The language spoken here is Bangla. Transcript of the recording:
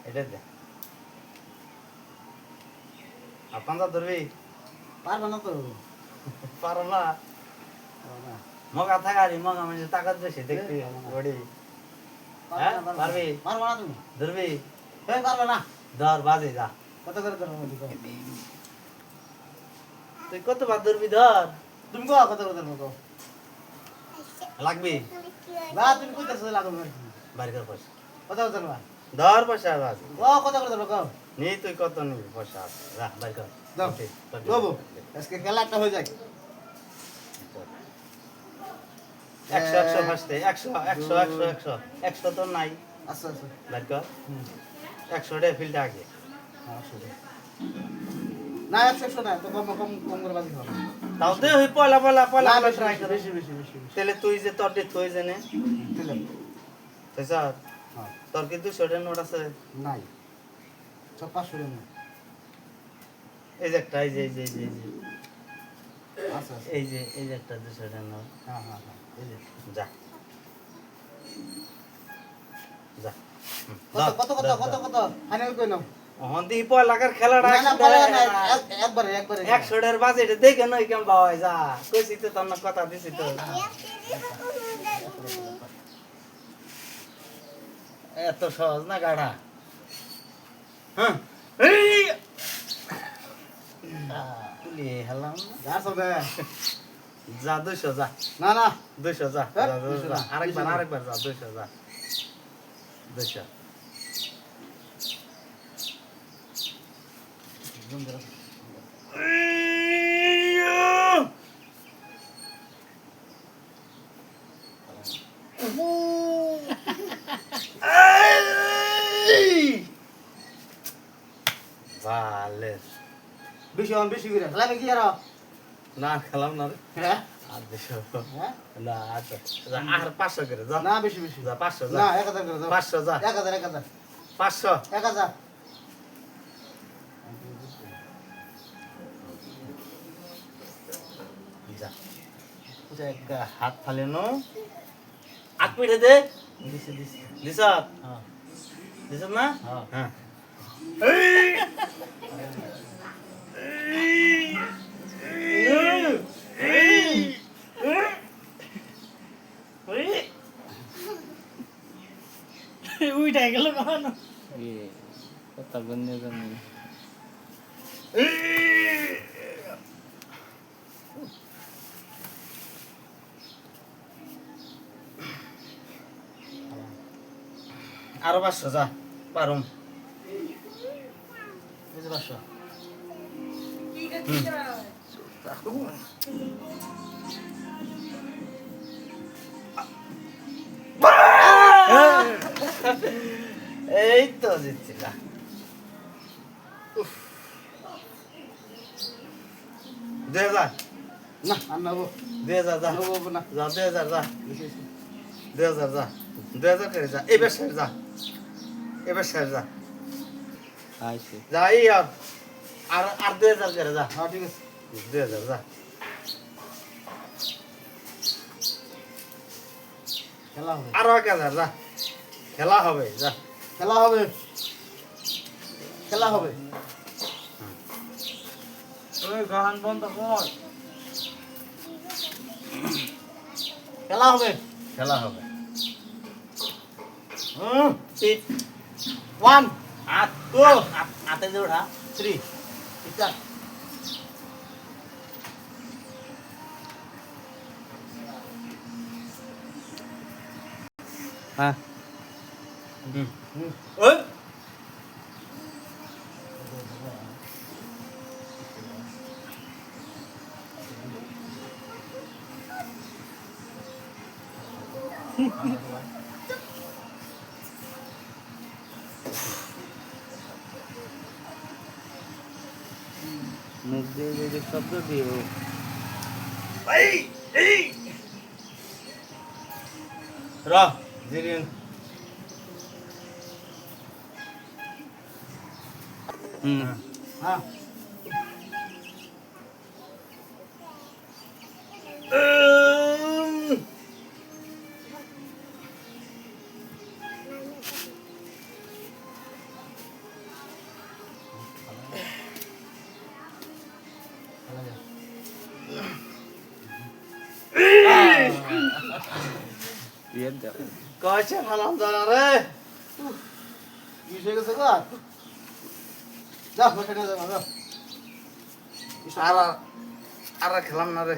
এটা দে আপন যা ধরবি পারবে না তো পারো না মগা থাকারি মগা মানে তাকাত বেশি দেখবি বডি হ্যাঁ পারবি পারবে না তুমি ধরবি পারবে না ধর বাজে যা কত করে ধরো তুই কতবার ধরবি ধর তুমি কো কত করে ধরো লাগবি না তুমি কইতাছ লাগবে বাড়ি কর পয়সা কত করে ধরবা ধর পয়সা বাজ ও কত করে ধরো কও নি তুই কত নিবি পয়সা যা বাড়ি কর দাও বাবু আজকে খেলাটা হয়ে যায় 100 100 ফার্স্টে 100 100 100 100 100 তো নাই আচ্ছা আচ্ছা বাড়ি কর 100 ডে ফিলটা আগে না 100 না তো কম কম কম করে বাজি খাও তাও দে হই পয়লা পয়লা পয়লা বেশি ট্রাই কর বেশি বেশি বেশি তাহলে তুই যে তোর ডে তুই জানে দিলাম তাই স্যার হ্যাঁ তোর কি 200 টাকা নোট আছে নাই সব 500 টাকা এই যে একটা এই যে এই যে এই যে এই যে আচ্ছা আচ্ছা এই যে একটা 200 টাকা নোট হ্যাঁ হ্যাঁ হ্যাঁ এই যে যা যা কত কত কত কত কত ফাইনাল কই নাও হন্দি পয়লাকার খেলাটা না না বলে না একবারে একবারে 100 টাকার বাজেট দেখে নই কেম বাবা যা কইছি তো তোর না কথা দিছি তো এত সহজ না গাড়া হ্যাঁ এই তুলি হেলাম যা সবে যা 200 যা না না 200 যা হ্যাঁ, যা, 200 যা, না, আরেকবার 200 না। আরেকবার যা 200 যা 200 ভালে বেশি অন বেশি করে খেলাবে কি আর না খেলাম না রে হ্যাঁ আর 200 হ্যাঁ না আচ্ছা যা, আর 500 করে যা না বেশি বেশি যা 500 যা না 1000 করে দাও 500 যা 1000 1000 500 1000 যা জায়গা হাত ফালেনো আট পিঠে দে দিছি দিছি দিস হ্যাঁ দিস না হ্যাঁ হ্যাঁ উইটা গেল কখনো কথা গন্ধে জানি আরো 500 যা পারুম এই যে বাসা এই তো জিতছি যা 2000 না আর নাও 2000 যা নাও না যা 2000 যা 2000 যা 2000 করে যা এবার শেষ যা এবার শেষ যা আইছে যা এই আর 2000 করে যা হ্যাঁ ঠিক আছে 2000 যা খেলা হবে আরো 1000 যা খেলা হবে যা খেলা হবে খেলা হবে ওই গান বন্ধ কর খেলা হবে খেলা হবে তিন 1 আট 2 আতে যে ওঠা 3 এটা হ্যাঁ ওই মুখ দিয়ে যে শব্দ দিও র জিরিন হুম হ্যাঁ বিয়ের দাও কয়েছে ফালাম জানা রে ইস হয়ে গেছে গো যা বসে না যা আর আর খেলাম না রে